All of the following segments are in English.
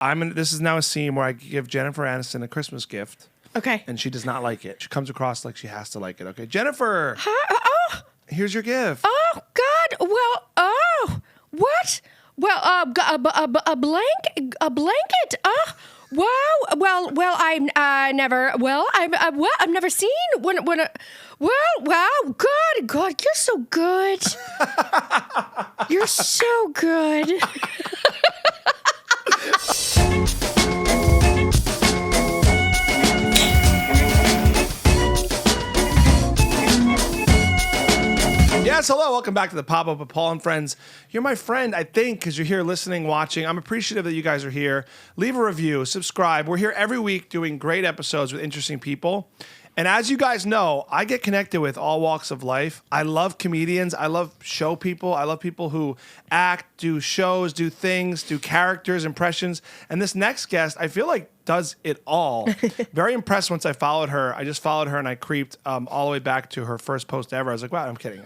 This is now a scene where I give Jennifer Aniston a Christmas gift. Okay. And she does not like it. She comes across like she has to like it. Okay, Jennifer. Here's your gift. Oh God. Well. What? Well. A blanket. Oh. Wow. Well. I've never seen one. Wow. God. You're so good. You're so good. Yes, hello. Welcome back to the Pop-Up with Paul and Friends. You're my friend, I think, because you're here listening, watching. I'm appreciative that you guys are here. Leave a review, subscribe. We're here every week doing great episodes with interesting people. And as you guys know, I get connected with all walks of life. I love comedians. I love show people. I love people who act, do shows, do things, do characters, impressions. And this next guest, I feel like does it all. Very impressed once I followed her. I just followed her and I creeped all the way back to her first post ever. I was like, wow, I'm kidding.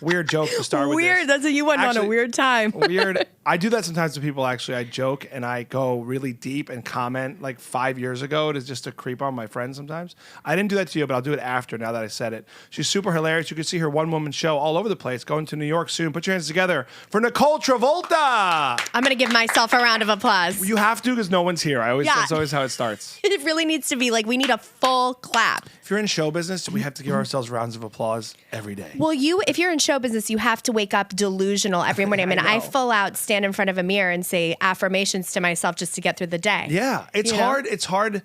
Weird joke to start with. Weird. That's you went on a weird time. Weird. I do that sometimes to people, actually. I joke and I go really deep and comment like 5 years ago just to creep on my friends sometimes. I didn't do that to you, but I'll do it after now that I said it. She's super hilarious. You can see her one-woman show all over the place. Going to New York soon. Put your hands together for Nicole Travolta. I'm going to give myself a round of applause. You have to because no one's here. That's always how it starts. It really needs to be like we need a full clap. If you're in show business, we have to give ourselves rounds of applause every day. Well, if you're in show business, you have to wake up delusional every morning. I mean, I full out stand in front of a mirror and say affirmations to myself just to get through the day. Yeah, it's hard. It's hard.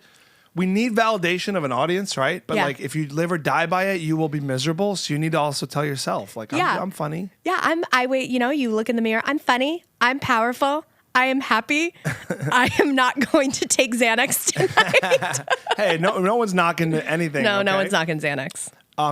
We need validation of an audience, right? But like, if you live or die by it, you will be miserable. So you need to also tell yourself, like, I'm funny. Yeah, you look in the mirror. I'm funny. I'm powerful. I am happy. I am not going to take Xanax tonight. Hey, no one's knocking anything. No, okay? no one's knocking Xanax.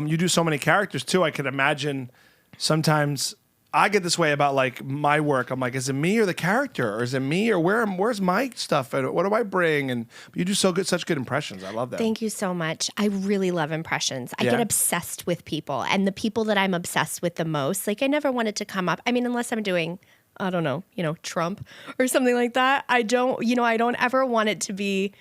You do so many characters too. I can imagine sometimes I get this way about like my work. I'm like, is it me or the character, or is it me or where's my stuff? And what do I bring? And you do such good impressions. I love that. Thank you so much. I really love impressions. I get obsessed with people, and the people that I'm obsessed with the most, like I never wanted to come up. I mean, unless I'm doing, I don't know, Trump or something like that. I don't ever want it to be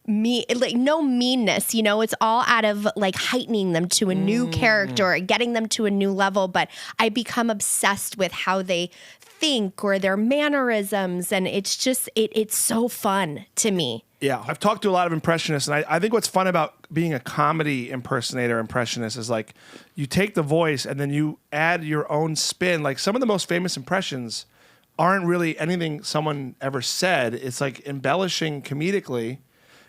me, like no meanness, it's all out of like heightening them to a new character or getting them to a new level. But I become obsessed with how they think or their mannerisms. And it's just, it's so fun to me. Yeah, I've talked to a lot of impressionists, and I think what's fun about being a comedy impressionist is like you take the voice and then you add your own spin. Like some of the most famous impressions aren't really anything someone ever said. It's like embellishing comedically.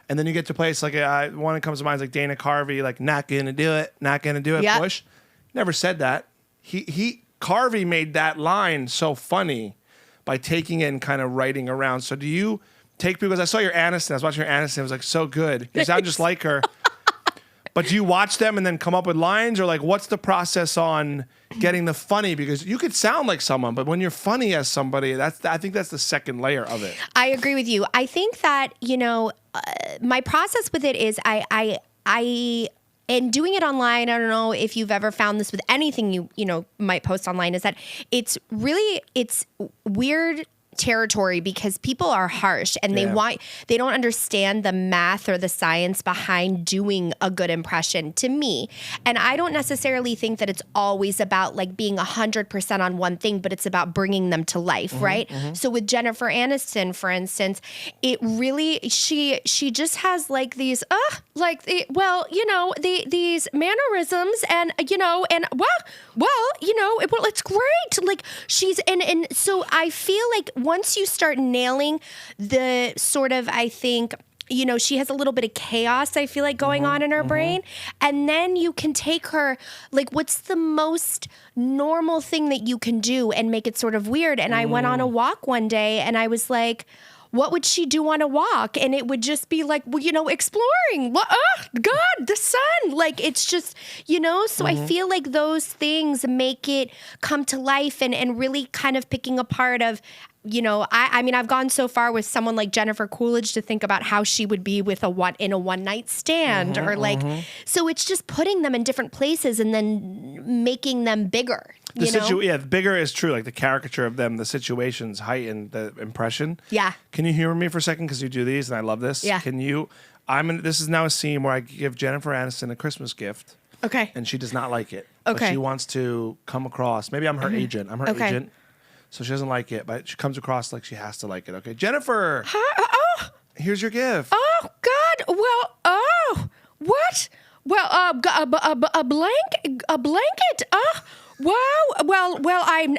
And then you get to place like one that comes to mind is like Dana Carvey, like not gonna do it, Yep. Bush. Never said that. Carvey made that line so funny by taking it and kind of writing around. So do you take, because I saw your Aniston, I was watching your Aniston, it was like so good. You sound just like her. But do you watch them and then come up with lines, or like what's the process on getting the funny? Because you could sound like someone, but when you're funny as somebody, I think that's the second layer of it. I agree with you. I think that, my process with it is and doing it online, I don't know if you've ever found this with anything you might post online, is that it's weird territory because people are harsh and they don't understand the math or the science behind doing a good impression to me. And I don't necessarily think that it's always about like being 100% on one thing, but it's about bringing them to life, right? Mm-hmm. So with Jennifer Aniston, for instance, it really, she just has like these, these mannerisms and, it's great. Like she's, and so I feel like once you start nailing the sort of, I think, she has a little bit of chaos, I feel like, going on in her brain. And then you can take her, like, what's the most normal thing that you can do and make it sort of weird? And I went on a walk one day and I was like, what would she do on a walk? And it would just be like, exploring. Oh, God, the sun. Like, it's just, so I feel like those things make it come to life and really kind of picking apart of, I mean, I've gone so far with someone like Jennifer Coolidge to think about how she would be with in a one-night stand or like, so it's just putting them in different places and then making them bigger. The bigger is true. Like the caricature of them, the situations heighten the impression. Yeah. Can you humor me for a second? Because you do these, and I love this. Yeah. Can you? This is now a scene where I give Jennifer Aniston a Christmas gift. Okay. And she does not like it. Okay. But she wants to come across. Maybe I'm her agent. I'm her agent. So she doesn't like it, but she comes across like she has to like it. Okay, Jennifer. Here's your gift. Oh God. Well. What? Well. A blanket. Wow. Well. I've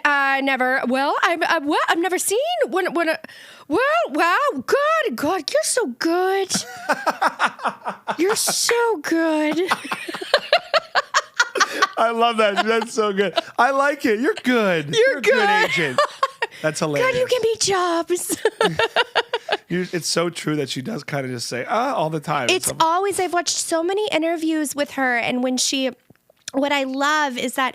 never seen one. Wow. God. You're so good. You're so good. I love that. That's so good. I like it. You're good. You're a good agent. That's hilarious. God, you can be Jobs. It's so true that she does kind of just say, all the time. It's always, I've watched so many interviews with her, and what I love is that,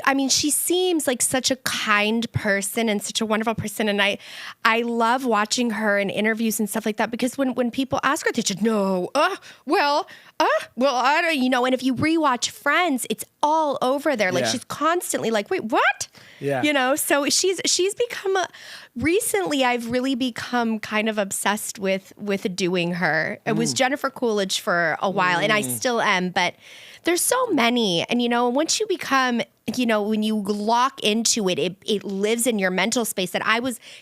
I mean, she seems like such a kind person and such a wonderful person. And I love watching her in interviews and stuff like that, because when people ask her, they just, no, I don't, and if you rewatch Friends, it's all over there. Like she's constantly like, wait, what? Yeah. So she's become recently I've really become kind of obsessed with doing her. It was Jennifer Coolidge for a while, and I still am, but there's so many. And, once you become, when you lock into it, it lives in your mental space. That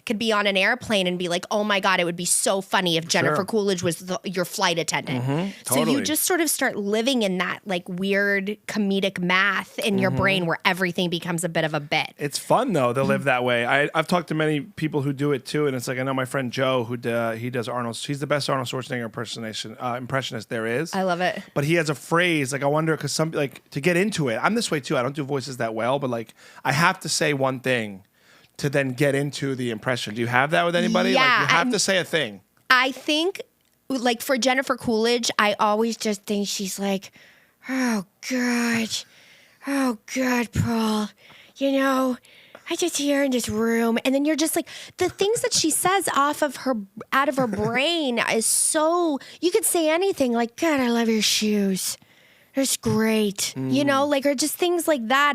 could be on an airplane and be like, oh my God, it would be so funny if Jennifer Coolidge was your flight attendant. Totally. So you just sort of start living in that like weird comedic math in your brain where everything becomes a bit of a bit. It's fun though to live that way. I've talked to many people who do it too, and it's like I know my friend Joe who he does Arnold. He's the best Arnold Schwarzenegger impressionist there is. I love it. But he has a phrase like I wonder because some like to get into it. I'm this way too. I don't do voices that well, but like I have to say one thing to then get into the impression. Do you have that with anybody? Yeah, like you have to say a thing. I think like for Jennifer Coolidge, I always just think she's like, oh God, Paul, I just hear in this room, and then you're just like the things that she says out of her brain is so you could say anything like, God, I love your shoes. It's great. Like or just things like that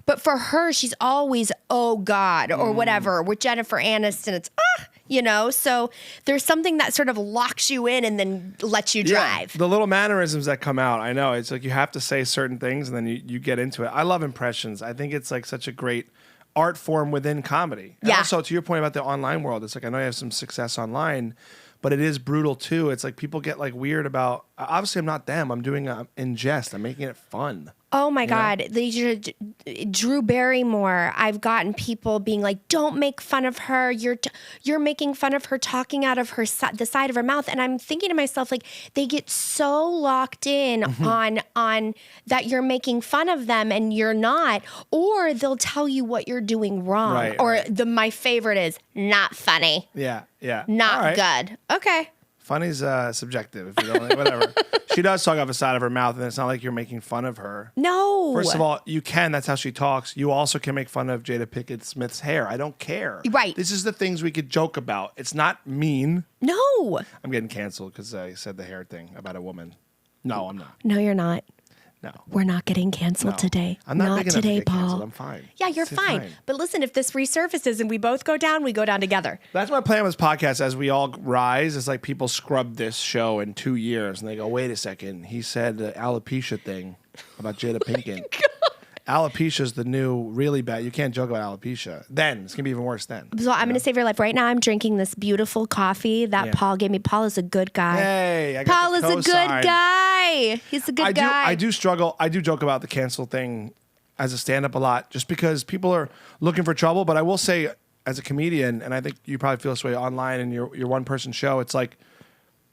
but for her, she's always, oh God, or whatever. With Jennifer Aniston, it's, so there's something that sort of locks you in and then lets you drive. Yeah, the little mannerisms that come out, I know. It's like you have to say certain things and then you get into it. I love impressions. I think it's like such a great art form within comedy. And also, to your point about the online world, it's like I know you have some success online, but it is brutal too. It's like people get like weird about. Obviously, I'm not them. I'm doing it in jest. I'm making it fun. Oh my God, Drew Barrymore. I've gotten people being like, "Don't make fun of her. You're making fun of her talking out of the side of her mouth." And I'm thinking to myself, like, they get so locked in on that you're making fun of them and you're not, or they'll tell you what you're doing wrong. Right, or right. My favorite is not funny. Yeah. Not good. Okay. Funny's subjective. If you don't, whatever. She does talk off the side of her mouth, and it's not like you're making fun of her. No. First of all, you can. That's how she talks. You also can make fun of Jada Pinkett Smith's hair. I don't care. Right. This is the things we could joke about. It's not mean. No. I'm getting canceled because I said the hair thing about a woman. No, I'm not. No, you're not. No. We're not getting canceled today. I'm not big enough today, to get Paul. canceled. I'm fine. Yeah, you're fine. But listen, if this resurfaces and we both go down, we go down together. That's my plan with this podcast. As we all rise, it's like people scrub this show in 2 years, and they go, "Wait a second, he said the alopecia thing about Jada Pinkett." Alopecia is the new really bad. You can't joke about alopecia. Then it's gonna be even worse. Then. So I'm gonna save your life right now. I'm drinking this beautiful coffee that Paul gave me. Paul is a good guy. Hey, I got Paul the is a good cosign. guy. He's a good guy. I do struggle. I do joke about the cancel thing as a stand-up a lot, just because people are looking for trouble. But I will say, as a comedian, and I think you probably feel this way online in your one-person show, it's like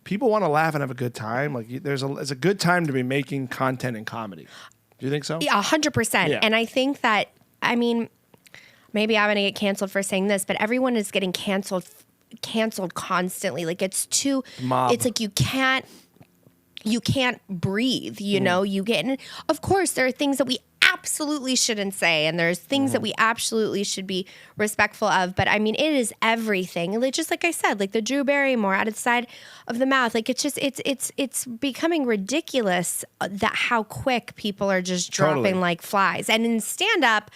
people want to laugh and have a good time. Like it's a good time to be making content in comedy. Do you think so? Yeah, 100%. Yeah. And I think that, I mean, maybe I'm going to get canceled for saying this, but everyone is getting canceled constantly. Like it's too, Mob. It's like you can't breathe, you get, and of course there are things that we absolutely shouldn't say, and there's things that we absolutely should be respectful of, but I mean, it is everything. Like, just like I said, like the Drew Barrymore out of the side of the mouth, like it's just, it's becoming ridiculous that how quick people are just dropping like flies. And in stand-up,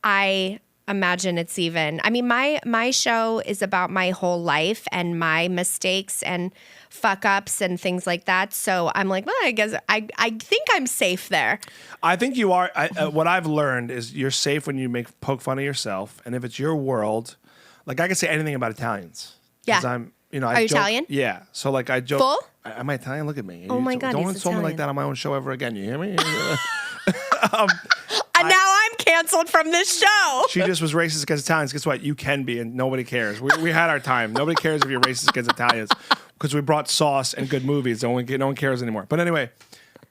I imagine it's even. I mean, my show is about my whole life and my mistakes and fuck ups and things like that. So I'm like, well, I guess I think I'm safe there. I think you are. What I've learned is you're safe when you poke fun of yourself, and if it's your world, like I can say anything about Italians. Yeah. I'm, Are you Italian? Yeah. So like I joke. Full? Am I Italian? Look at me. Oh my God, Don't he's insult me like Italian. that on my own show ever again. You hear me? And now I'm canceled from this show. She just was racist against Italians. Guess what? You can be, and nobody cares. We had our time. Nobody cares if you're racist against Italians because we brought sauce and good movies. No one cares anymore. But anyway,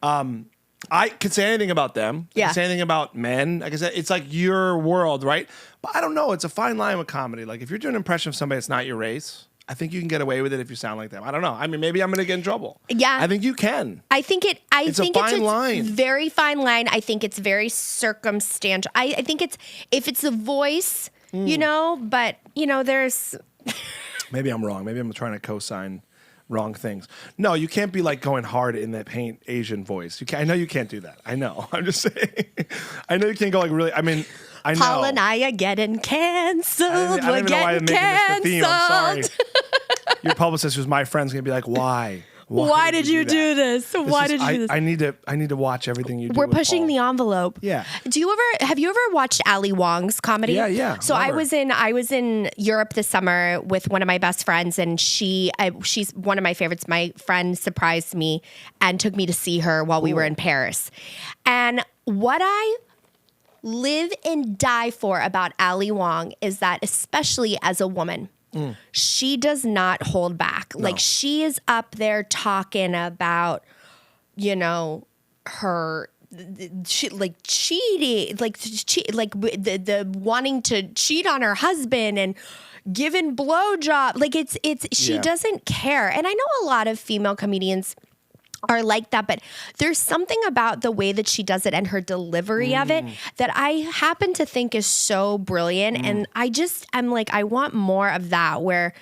I could say anything about them. I Yeah. could say anything about men. Like I said, it's like your world, right? But I don't know. It's a fine line with comedy. Like if you're doing an impression of somebody that's not your race, I think you can get away with it if you sound like them. I don't know. I mean, maybe I'm going to get in trouble. Yeah. I think you can. I think it's a fine line. very fine line. I think it's very circumstantial. I think if it's a voice, but there's Maybe I'm wrong. Maybe I'm trying to co-sign wrong things. No, you can't be like going hard in that paint Asian voice. I know you can't do that. I know. I'm just saying. I know you can't go like really. I mean, I know. Paul and I are getting canceled. I don't even know why I'm making this the theme. I'm sorry. Canceled. Your publicist, who's my friend's, gonna be like, "Why? Why did you do that? this? Why did you do this? I need to watch everything you do. We're with pushing Paul. the envelope. Yeah. Have you ever watched Ali Wong's comedy? Yeah. So Love I her. was in Europe this summer with one of my best friends, and she's one of my favorites. My friend surprised me and took me to see her while we were in Paris. And what I live and die for about Ali Wong is that, especially as a woman, she does not hold back. No. Like she is up there talking about, her like cheating, the wanting to cheat on her husband and giving blowjob. Like she doesn't care. And I know a lot of female comedians are like that, but there's something about the way that she does it and her delivery of it that I happen to think is so brilliant. And I'm like, I want more of that where,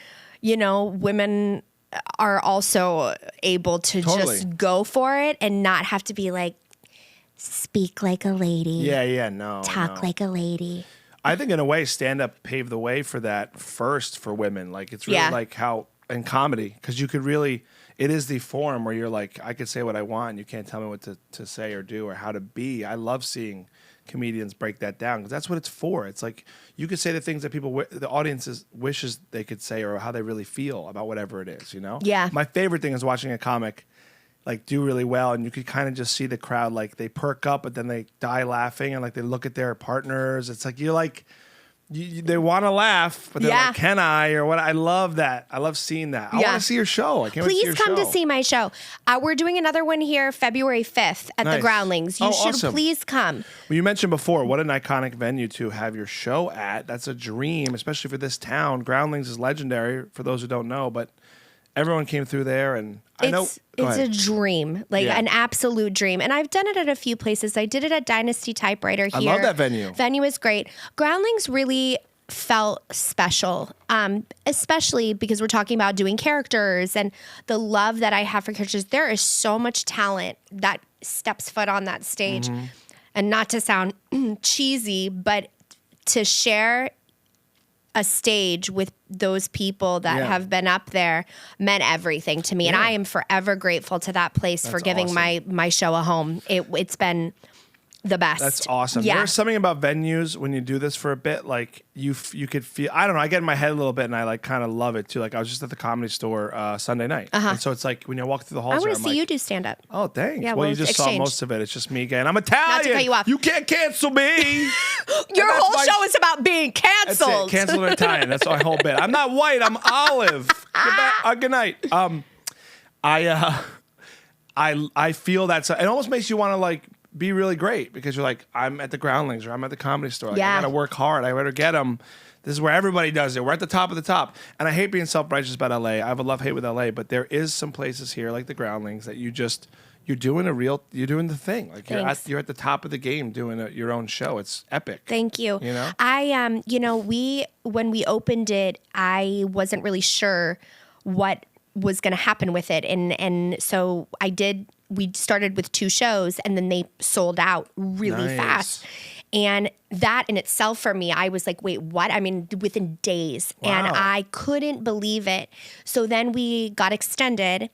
women are also able to Totally. just go for it and not have to be like, speak like a lady. Yeah, no. Talk like a lady. I think in a way, stand-up paved the way for that first for women. Like it's really like how in comedy, because you could really, it is the forum where you're like, I could say what I want, and you can't tell me what to say or do or how to be. I love seeing comedians break that down because that's what it's for. It's like you could say the things that the audiences wishes they could say or how they really feel about whatever it is. Yeah. My favorite thing is watching a comic like do really well, and you could kind of just see the crowd like they perk up, but then they die laughing, and like they look at their partners. It's like you're like. They want to laugh, but they're like, "Can I?" or what? I love that. I love seeing that. I want to see your show. I can't wait to see your Please come show. to see my show. We're doing another one here February 5th at the Nice. Groundlings. You should awesome. please come. Well, you mentioned before, what an iconic venue to have your show at. That's a dream, especially for this town. Groundlings is legendary for those who don't know, but everyone came through there, and I know. Go It's ahead. a dream, like Yeah. an absolute dream. And I've done it at a few places. I did it at Dynasty Typewriter here. I love that venue. Venue is great. Groundlings really felt special, especially because we're talking about doing characters and the love that I have for characters. There is so much talent that steps foot on that stage. Mm-hmm. And not to sound cheesy, but to share a stage with those people that Yeah. have been up there meant everything to me. And I am forever grateful to that place for That's giving awesome. my show a home. It's been the best. That's awesome. Yeah. There's something about venues when you do this for a bit, like you could feel. I don't know. I get in my head a little bit, and I like kind of love it too. Like I was just at the Comedy Store Sunday night, and so it's like when you walk through the halls, I want there, to I'm see like, you do stand up. Oh, thanks. Yeah, well, we'll you just saw exchange. most of it. It's just me again. I'm Italian. cut you off. You can't cancel me. Your that's whole my- show is about being That's canceled. it. Canceled in Italian. That's my whole bit. I'm not white. I'm olive. Good night. I feel that. It almost makes you want to like be really great because you're like, I'm at the Groundlings or I'm at the Comedy Store. Like, Yeah. I got to work hard. I better get them. This is where everybody does it. We're at the top of the top. And I hate being self-righteous about LA. I have a love-hate with LA, but there is some places here like the Groundlings that you're doing the thing. Like Thanks. you're at the top of the game doing your own show. It's epic. Thank you. You know? When we opened it, I wasn't really sure what was going to happen with it. And so we started with 2 shows and then they sold out really Nice. fast. And that in itself for me, I was like, wait, what? I mean, within days. And I couldn't believe it. So then we got extended.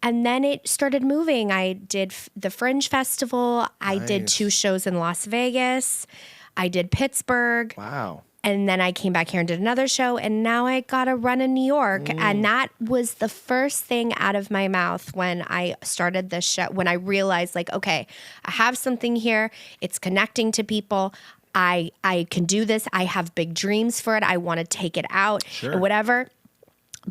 And then it started moving. I did the Fringe Festival. I did 2 shows in Las Vegas. I did Pittsburgh. Wow. And then I came back here and did another show. And now I got to run in New York. And that was the first thing out of my mouth when I started this show, when I realized, like, okay, I have something here. It's connecting to people. I can do this. I have big dreams for it. I want to take it out or whatever.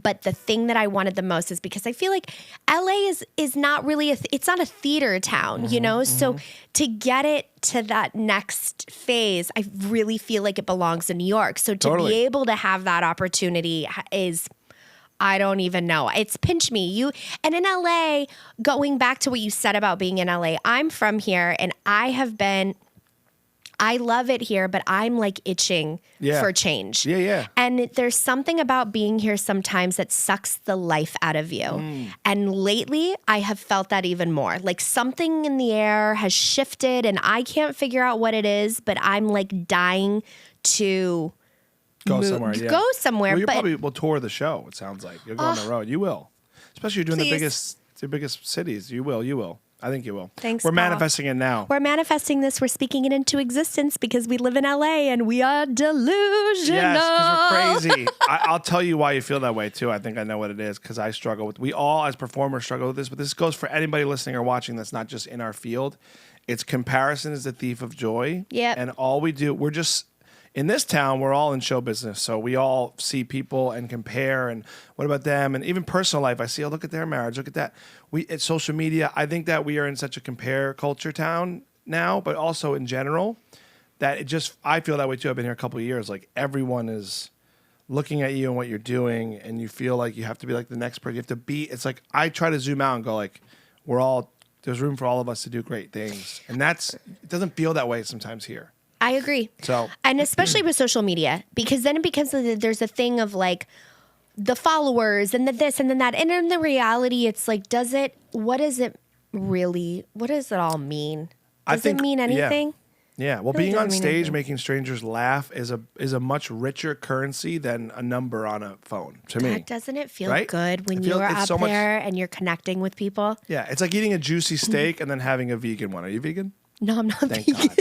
But the thing that I wanted the most is because I feel like LA is not really it's not a theater town, you know? So to get it to that next phase, I really feel like it belongs in New York. So to be able to have that opportunity is, I don't even know. It's pinch me. And in LA, going back to what you said about being in LA, I'm from here and I love it here, but I'm like itching for change. Yeah. And there's something about being here sometimes that sucks the life out of you. And lately, I have felt that even more. Like something in the air has shifted and I can't figure out what it is, but I'm like dying to go somewhere. Yeah. Go somewhere. Well, you probably will tour the show, it sounds like. You'll go on the road. You will. Especially you're doing the biggest cities. You will. I think you will. Thanks, We're Paul. manifesting it now. We're manifesting this. We're speaking it into existence because we live in LA and we are delusional. Yes, because we're crazy. I'll tell you why you feel that way too. I think I know what it is because I struggle with. We all, as performers, struggle with this. But this goes for anybody listening or watching that's not just in our field. It's comparison is the thief of joy. Yeah. And all we do, we're just. In this town, we're all in show business, so we all see people and compare. And what about them? And even personal life, I see. Oh, look at their marriage. Look at that. It's social media. I think that we are in such a compare culture town now, but also in general, that it just. I feel that way too. I've been here a couple of years. Like everyone is looking at you and what you're doing, and you feel like you have to be like the next person. You have to be. It's like I try to zoom out and go like, we're all. There's room for all of us to do great things, and it doesn't feel that way sometimes here. I agree. So, and especially with social media, because then it becomes there's a thing of like the followers and the this and then that. And in the reality, it's like, what does it all mean? Does it mean anything? Yeah. Well, being on stage making strangers laugh is a much richer currency than a number on a phone to me. Doesn't it feel good when you're up so there and you're connecting with people? Yeah. It's like eating a juicy steak and then having a vegan one. Are you vegan? No, I'm not Thank vegan. God.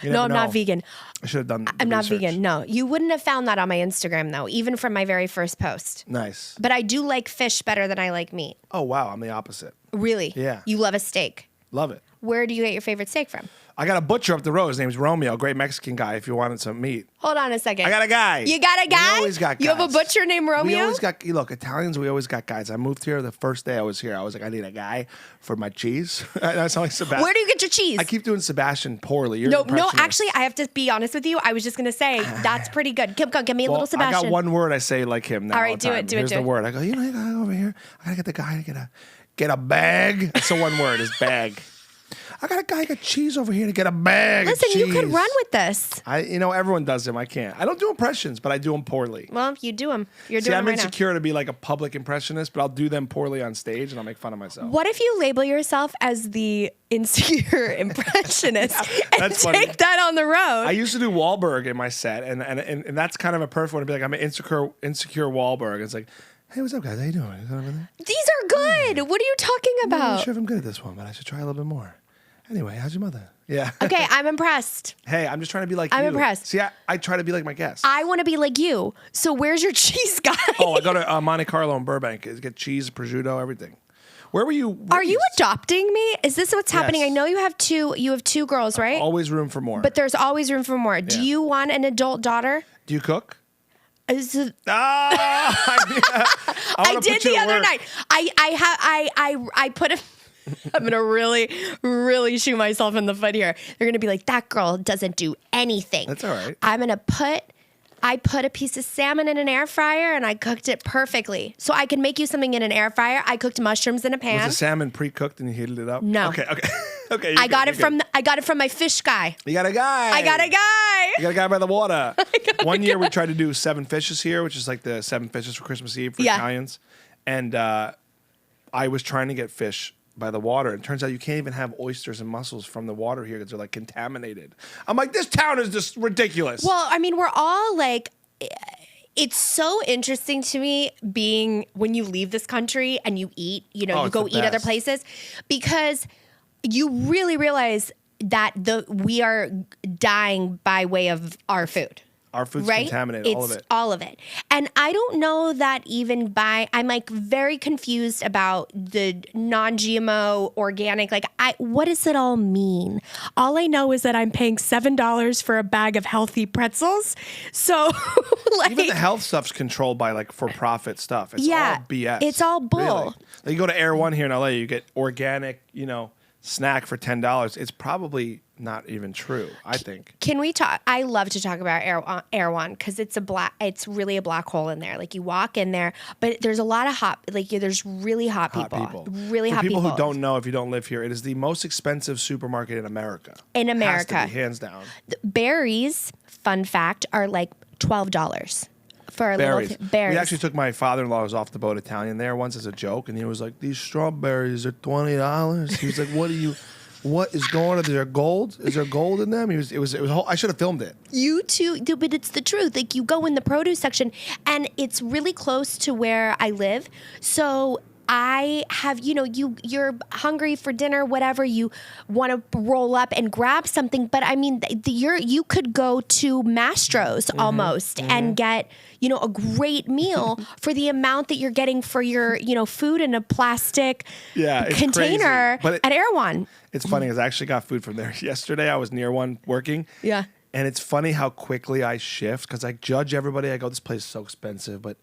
No, I'm not vegan. I should have done the I'm not research. vegan. No, you wouldn't have found that on my Instagram though, even from my very first post. Nice. But I do like fish better than I like meat. Oh, wow. I'm the opposite. Really? Yeah. You love a steak. Love it. Where do you get your favorite steak from? I got a butcher up the road. His name's Romeo, great Mexican guy if you wanted some meat. Hold on a second. I got a guy. You got a guy? We always got guys. You have a butcher named Romeo? We always got, look, Italians, we always got guys. I moved here the first day I was here. I was like, I need a guy for my cheese. I sound like Sebastian. Where do you get your cheese? I keep doing Sebastian poorly. You're No, an impressionist. actually, I have to be honest with you. I was just going to say, that's pretty good. Give me a little Sebastian. I got one word I say like him now. All right, do it. Here's the word. I go, you gotta go over here. I gotta get the guy to get a bag. That's the one word is bag. I got a guy got cheese over here to get a bag. Listen, of cheese. you could run with this. Everyone does them. I can't. I don't do impressions, but I do them poorly. Well, you do them. You're doing I'm them right insecure to be like a public impressionist, but I'll do them poorly on stage and I'll make fun of myself. What if you label yourself as the insecure impressionist and That's funny. take that on the road? I used to do Wahlberg in my set, and that's kind of a perfect one to be like, I'm an insecure Wahlberg. It's like, hey, what's up, guys? How you doing? These are good. What are you talking I'm not about? sure if I'm good at this one, but I should try a little bit more. Anyway, how's your mother? Yeah. Okay, I'm impressed. Hey, I'm just trying to be like you. I'm impressed. See, I try to be like my guests. I want to be like you. So where's your cheese guy? Oh, I go to Monte Carlo in Burbank. Get cheese, prosciutto, everything. Where were you? Are you adopting me? Is this what's happening? Yes. I know you have two girls, right? Always room for more. But there's always room for more. Do you want an adult daughter? Do you cook? Is it- I did the other night. I put a. I'm gonna really, really shoot myself in the foot here. They're gonna be like, that girl doesn't do anything. That's all right. I put a piece of salmon in an air fryer and I cooked it perfectly. So I can make you something in an air fryer. I cooked mushrooms in a pan. Was the salmon pre-cooked and you heated it up? No. Okay. Okay. I got it from my fish guy. You got a guy. I got a guy. You got a guy by the water. One year we tried to do 7 fishes here, which is like the 7 fishes for Christmas Eve for Italians. And I was trying to get fish by the water. And it turns out you can't even have oysters and mussels from the water here because they're like contaminated. I'm like, this town is just ridiculous. Well, I mean, we're all like, it's so interesting to me being when you leave this country and you eat, you go eat other places, because you really realize that we are dying by way of our food. Our food's right? contaminated, all of it. All of it. And I don't know that even I'm like very confused about the non-GMO organic. Like, what does it all mean? All I know is that I'm paying $7 for a bag of healthy pretzels. So like, even the health stuff's controlled by like for-profit stuff. It's all BS. It's all bull. Really. Like, you go to Air One here in LA, you get organic, snack for $10. It's probably not even true, I think. Can we talk? I love to talk about Air One because it's really a black hole in there. Like, you walk in there, but there's a lot of there's really hot people. Really hot people. For people who don't know, if you don't live here, it is the most expensive supermarket in America. In America. Has to be, hands down. Berries, fun fact, are like $12. For berries. We actually took my father-in-law's off the boat Italian there once as a joke, and he was like, "These strawberries are $20." He was like, "What is going on? Is there gold? Is there gold in them?" It was I should have filmed it. You too, but it's the truth. Like, you go in the produce section, and it's really close to where I live, so I have, you're hungry for dinner, whatever, you want to roll up and grab something. But I mean, you could go to Mastro's almost and get, a great meal for the amount that you're getting for your, food in a plastic container at Air One. It's funny because I actually got food from there yesterday. I was near one working. Yeah. And it's funny how quickly I shift because I judge everybody. I go, this place is so expensive, but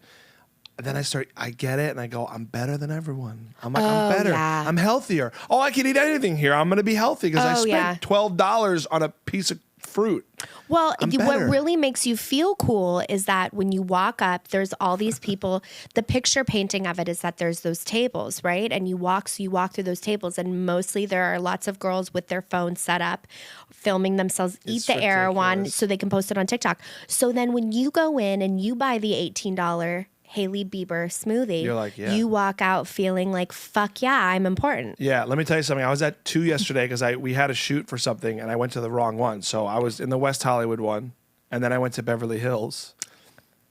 then I get it, and I go, I'm better than everyone. I'm like, I'm better. Yeah. I'm healthier. Oh, I can eat anything here. I'm going to be healthy because I spent $12 on a piece of fruit. Well, what really makes you feel cool is that when you walk up, there's all these people. The picture painting of it is that there's those tables, right? And you walk through those tables, and mostly there are lots of girls with their phones set up, filming themselves eat the Air One so they can post it on TikTok. So then when you go in and you buy the $18 Hailey Bieber smoothie, you're like, you walk out feeling like, fuck yeah, I'm important. Yeah, let me tell you something. I was at 2 yesterday because we had a shoot for something, and I went to the wrong one. So I was in the West Hollywood one, and then I went to Beverly Hills.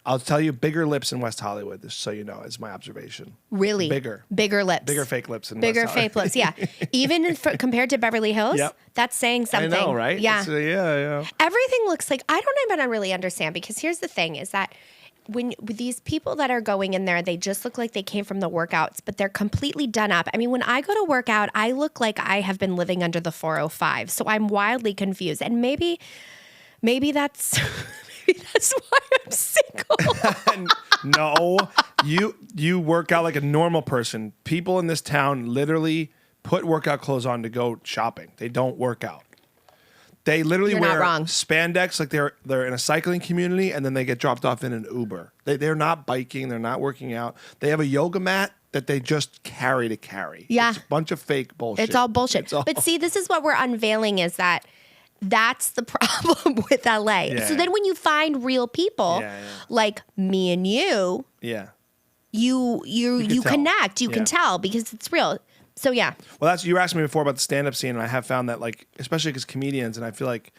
I'll tell you, bigger lips in West Hollywood, just so you know, is my observation. Really? Bigger lips. Bigger fake lips in Bigger West Hollywood. fake lips, yeah. Even compared to Beverly Hills, that's saying something. I know, right? Yeah. Yeah. Everything looks like, I don't even really understand, because here's the thing is that with these people that are going in there, they just look like they came from the workouts, but they're completely done up. I mean, when I go to work out, I look like I have been living under the 405. So I'm wildly confused. And maybe that's why I'm single. No, you work out like a normal person. People in this town literally put workout clothes on to go shopping. They don't work out. They literally wear spandex like they're in a cycling community, and then they get dropped off in an Uber. They're not biking. They're not working out. They have a yoga mat that they just carry to carry. Yeah. It's a bunch of fake bullshit. It's all bullshit. But see, this is what we're unveiling, is that's the problem with LA. Yeah. So then when you find real people like me and you, you connect. You can tell because it's real. So yeah. Well, you were asking me before about the stand-up scene, and I have found that, like, especially because comedians, and I feel like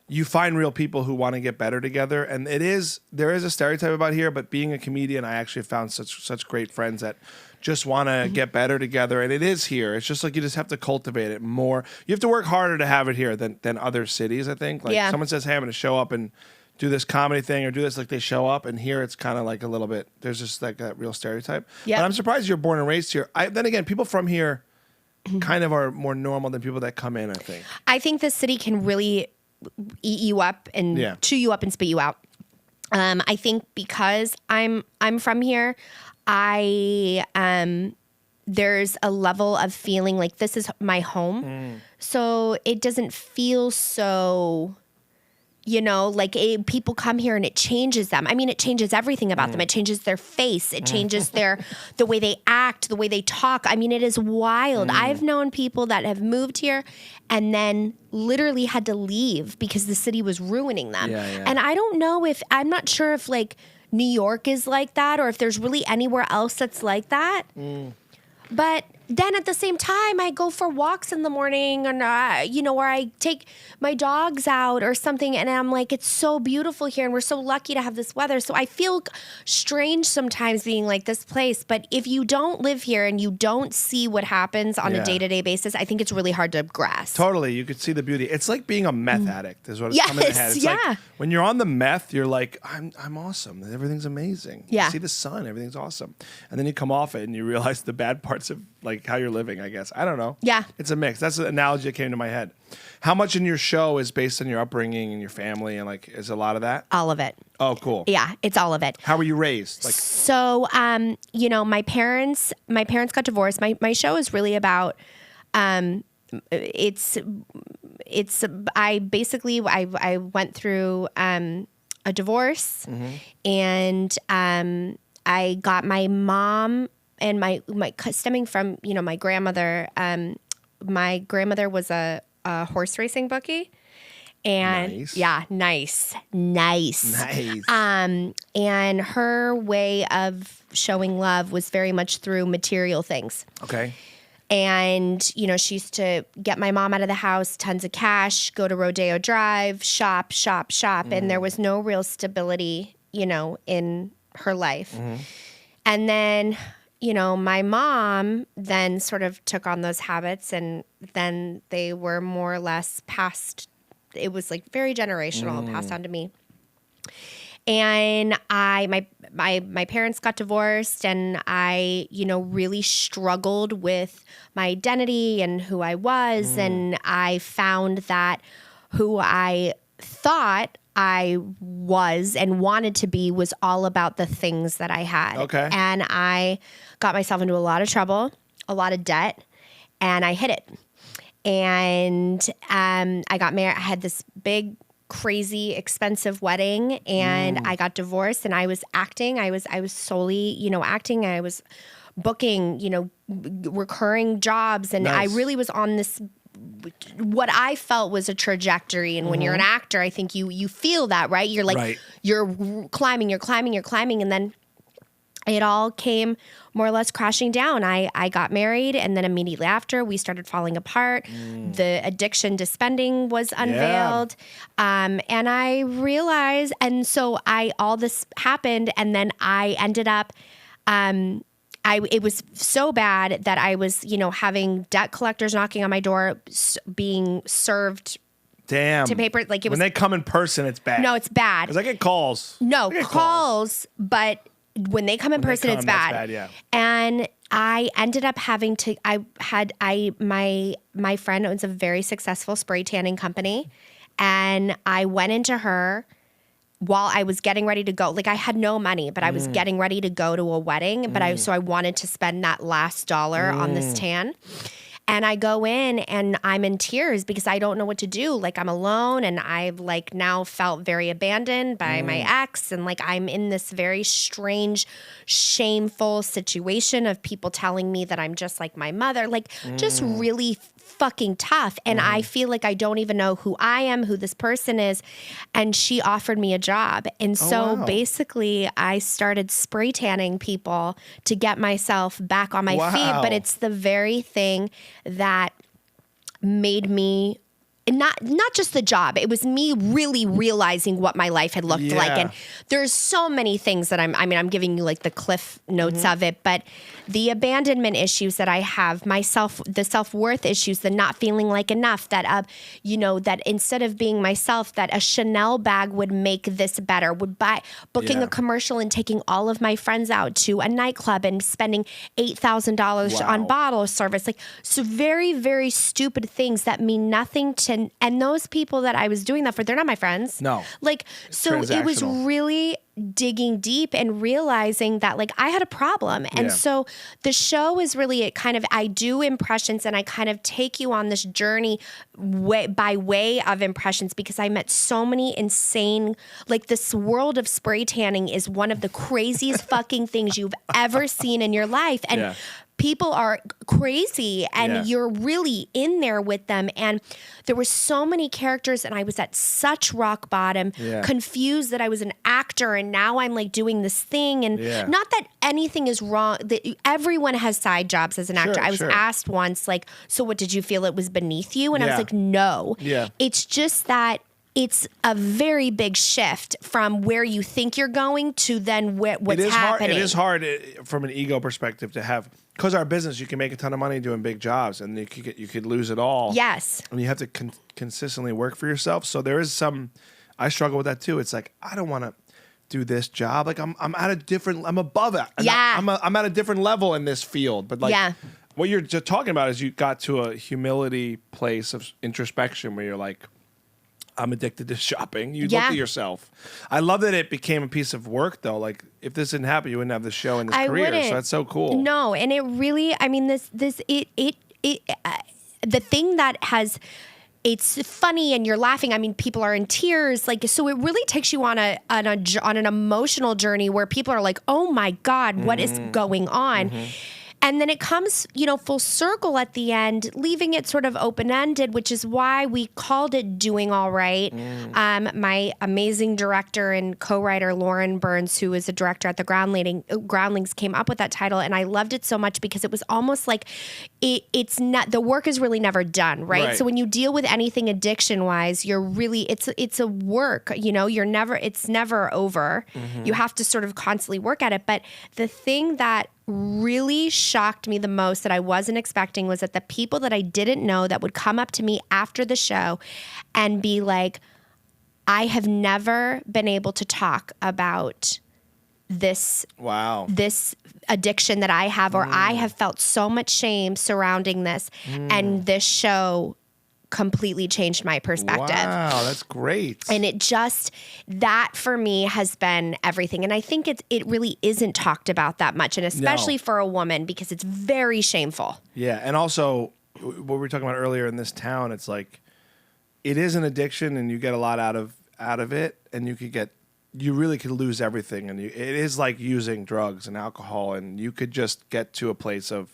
you find real people who want to get better together, and there is a stereotype about here, but being a comedian, I actually found such great friends that just want to get better together, and it is here. It's just like you just have to cultivate it more. You have to work harder to have it here than other cities, I think. Like, someone says, hey, I'm going to show up and do this comedy thing or do this, like, they show up, and here it's kind of like a little bit, there's just like that real stereotype. Yeah. But I'm surprised you're born and raised here. Then again, people from here kind of are more normal than people that come in, I think. I think the city can really eat you up and chew you up and spit you out. I think because I'm from here, there's a level of feeling like this is my home. So it doesn't feel so, like people come here and it changes them. I mean, it changes everything about them. It changes their face. It changes the way they act, the way they talk. I mean, it is wild. I've known people that have moved here and then literally had to leave because the city was ruining them. And I'm not sure if like New York is like that or if there's really anywhere else that's like that. But then at the same time, I go for walks in the morning and, or I take my dogs out or something. And I'm like, it's so beautiful here. And we're so lucky to have this weather. So I feel strange sometimes being like this place. But if you don't live here and you don't see what happens on a day-to-day basis, I think it's really hard to grasp. Totally. You could see the beauty. It's like being a meth addict is what it's coming to my head. It's like when you're on the meth, you're like, I'm awesome. Everything's amazing. Yeah. You see the sun. Everything's awesome. And then you come off it and you realize the bad parts of like how you're living, I guess. I don't know. Yeah. It's a mix. That's the analogy that came to my head. How much in your show is based on your upbringing and your family and like is a lot of that? All of it. Oh, cool. Yeah, it's all of it. How were you raised? Like so, my parents got divorced. My show is really about it's I went through a divorce and I got my mom and my stemming from, my grandmother. My grandmother was a horse racing bookie. And nice. And her way of showing love was very much through material things. Okay. And, she used to get my mom out of the house, tons of cash, go to Rodeo Drive, shop. And there was no real stability, in her life. And then, my mom then sort of took on those habits and then they were more or less passed. It was like very generational and passed on to me. And my parents got divorced and I, really struggled with my identity and who I was. And I found that who I thought I was and wanted to be was all about the things that I had. Okay. And I got myself into a lot of trouble, a lot of debt, and I hid it. And I got married. I had this big, crazy, expensive wedding, and I got divorced. And I was acting. I was solely, acting. I was booking, recurring jobs, and I really was on this. What I felt was a trajectory. And when you're an actor, I think you feel that, right? You're like, you're climbing. And then it all came more or less crashing down. I got married, and then immediately after, we started falling apart. The addiction to spending was unveiled. And I realized, and so all this happened, and then I ended up, it was so bad that I was, having debt collectors knocking on my door, being served Damn. to paper. Like it was when they come in person, it's bad. No, it's bad. Because I get calls. No, calls, but when they come in person, it's bad. That's bad, yeah. And I ended up having to. My friend owns a very successful spray tanning company, and I went into her while I was getting ready to go. Like I had no money, but I was getting ready to go to a wedding. But I wanted to spend that last dollar on this tan. And I go in and I'm in tears because I don't know what to do. Like I'm alone and I've like now felt very abandoned by my ex. And like I'm in this very strange, shameful situation of people telling me that I'm just like my mother. Like just really fucking tough. And I feel like I don't even know who I am, who this person is. And she offered me a job. And so basically I started spray tanning people to get myself back on my feet. But it's the very thing that made me not just the job. It was me really realizing what my life had looked like. And there's so many things that I'm giving you like the cliff notes of it, but the abandonment issues that I have, the self-worth issues, the not feeling like enough, that, that instead of being myself, that a Chanel bag would make this better, would booking a commercial and taking all of my friends out to a nightclub and spending $8,000 on bottle service. Like, so very, very stupid things that mean nothing to, and those people that I was doing that for, they're not my friends. No. Like, so it was really digging deep and realizing that like I had a problem. And so the show is really I do impressions and I kind of take you on this journey by way of impressions because I met so many insane, like this world of spray tanning is one of the craziest fucking things you've ever seen in your life. And people are crazy and Yeah. you're really in there with them. And there were so many characters and I was at such rock bottom, confused that I was an actor and now I'm like doing this thing. And not that anything is wrong. That everyone has side jobs as an actor. I was asked once, like, so what, did you feel it was beneath you? And I was like, no. It's just that it's a very big shift from where you think you're going to then what's happening. It is hard from an ego perspective to have, because our business, you can make a ton of money doing big jobs, and you could lose it all. Yes, and you have to consistently work for yourself. So there is some. I struggle with that too. It's like I don't want to do this job. Like I'm at a different. I'm above it. I'm at a different level in this field. But like, what you're just talking about is you got to a humility place of introspection where you're like, I'm addicted to shopping. You look at yourself. I love that it became a piece of work, though. Like, if this didn't happen, you wouldn't have this show and this career. Wouldn't. So that's so cool. No, and it really, I mean, the thing that has, it's funny and you're laughing. I mean, people are in tears. Like, so it really takes you on an emotional journey where people are like, oh my God, what is going on? And then it comes, full circle at the end, leaving it sort of open-ended, which is why we called it Doing All Right. My amazing director and co-writer, Lauren Burns, who is a director at the Groundlings, came up with that title. And I loved it so much because it was almost like it's not, the work is really never done, right? So when you deal with anything addiction-wise, you're really, it's a work, it's never over. You have to sort of constantly work at it. But the thing that really shocked me the most that I wasn't expecting was that the people that I didn't know that would come up to me after the show and be like, I have never been able to talk about this addiction that I have, or I have felt so much shame surrounding this, and this show completely changed my perspective. Wow, that's great. And that for me has been everything. And I think it really isn't talked about that much, and especially for a woman, because it's very shameful. Yeah, and also what we were talking about earlier in this town, it's like it is an addiction, and you get a lot out of it, and you really could lose everything, and it is like using drugs and alcohol, and you could just get to a place of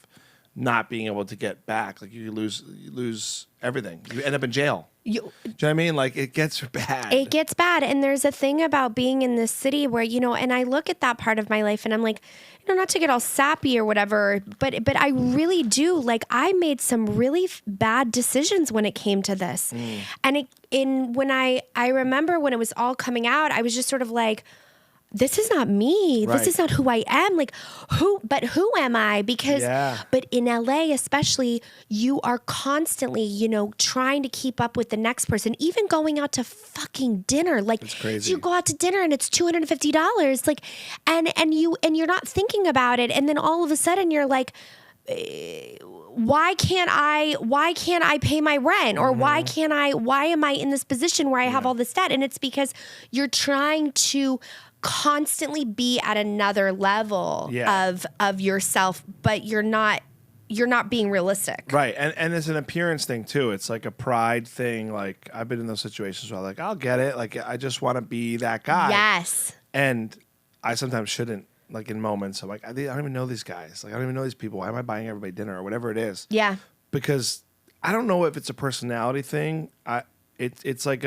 not being able to get back. Like you lose everything. You end up in jail. Do you know what I mean? Like it gets bad. It gets bad. And there's a thing about being in this city where, and I look at that part of my life and I'm like, not to get all sappy or whatever, but I really do. Like I made some really bad decisions when it came to this. And when I remember when it was all coming out, I was just sort of like, this is not me. This is not who I am. Like who am I? Because, but in LA especially, you are constantly, trying to keep up with the next person, even going out to fucking dinner. Like it's crazy. You go out to dinner and it's $250. Like, and you're not thinking about it. And then all of a sudden you're like, why can't I pay my rent? Or why am I in this position where I have all this debt? And it's because you're trying to constantly be at another level of yourself, but you're not being realistic. Right. And it's an appearance thing too. It's like a pride thing. Like I've been in those situations where I'm like, I'll get it. Like I just want to be that guy. Yes. And I sometimes shouldn't, like in moments. I'm like, I don't even know these guys. Like I don't even know these people. Why am I buying everybody dinner or whatever it is? Yeah. Because I don't know if it's a personality thing. It's like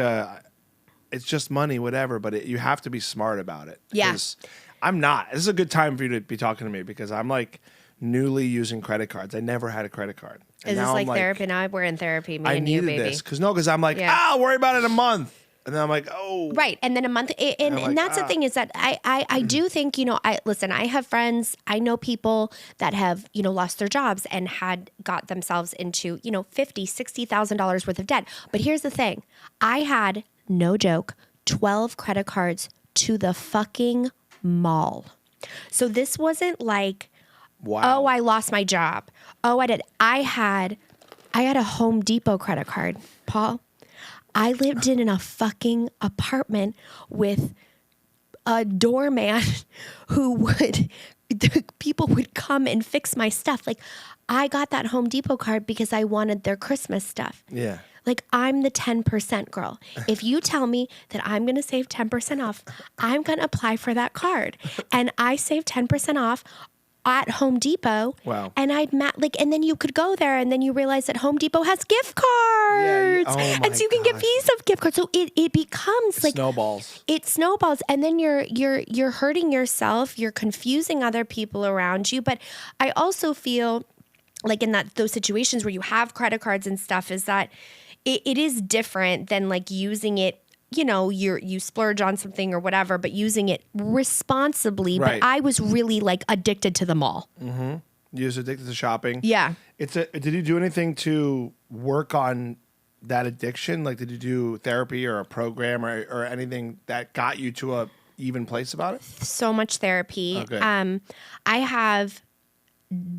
it's just money, whatever, but you have to be smart about it. Yeah. I'm not. This is a good time for you to be talking to me because I'm like newly using credit cards. I never had a credit card. And is this like therapy? Now we're in therapy, me and you, baby. I needed this. Because I'm like, I'll worry about it in a month. And then I'm like, oh. Right. And then a month. And that's the thing is that I do think, I have friends, I know people that have, lost their jobs and got themselves into, $50,000, $60,000 worth of debt. But here's the thing. I had, no joke, 12 credit cards to the fucking mall. So this wasn't like, oh, I lost my job. Oh, I did. I had a Home Depot credit card, Paul. I lived in a fucking apartment with a doorman people would come and fix my stuff. Like I got that Home Depot card because I wanted their Christmas stuff. Yeah. Like I'm the 10% girl. If you tell me that I'm going to save 10% off, I'm going to apply for that card. And I saved 10% off at Home Depot. Wow. And and then you could go there and then you realize that Home Depot has gift cards. Oh my and so you can get Visa gift cards. So it becomes like snowballs. It snowballs, and then you're hurting yourself, you're confusing other people around you. But I also feel like in those situations where you have credit cards and stuff is that it is different than like using it. You splurge on something or whatever, but using it responsibly. Right. But I was really like addicted to the mall. Mm-hmm. You was addicted to shopping. Yeah. Did you do anything to work on that addiction? Like, did you do therapy or a program or anything that got you to a even place about it? So much therapy. Okay. I have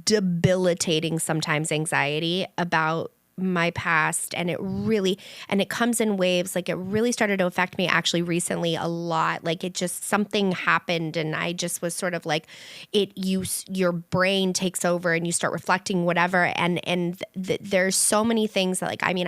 debilitating sometimes anxiety about my past, and it comes in waves. Like, it really started to affect me actually recently a lot. Like, it just, something happened and I just was sort of like your brain takes over and you start reflecting whatever. And there's so many things that, like, I mean,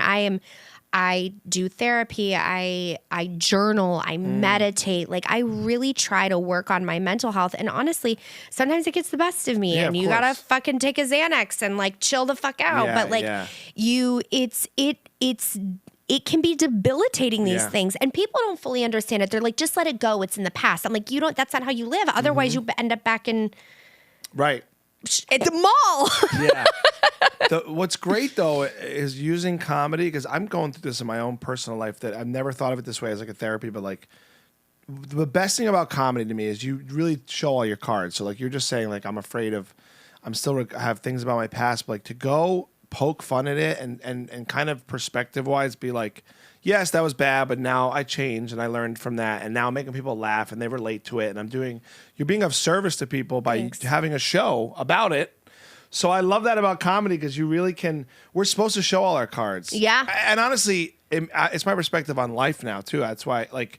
I do therapy, I journal, I meditate. Like, I really try to work on my mental health. And honestly, sometimes it gets the best of me, Yeah, and of you course. gotta fucking take a Xanax and like chill the fuck out. But like it can be debilitating, these things, and people don't fully understand it. They're like, just let it go. It's in the past. I'm like, that's not how you live. Otherwise you end up back in Right. at the mall. Yeah. What's great though is using comedy, because I'm going through this in my own personal life that I've never thought of it this way as like a therapy, but like the best thing about comedy to me is you really show all your cards. So like you're just saying like I'm still have things about my past, but like to go poke fun at it and kind of perspective wise be like, yes, that was bad, but now I changed and I learned from that, and now I'm making people laugh and they relate to it, and you're being of service to people by having a show about it. So I love that about comedy, because you really we're supposed to show all our cards. Yeah. And honestly, it's my perspective on life now too. That's why, like,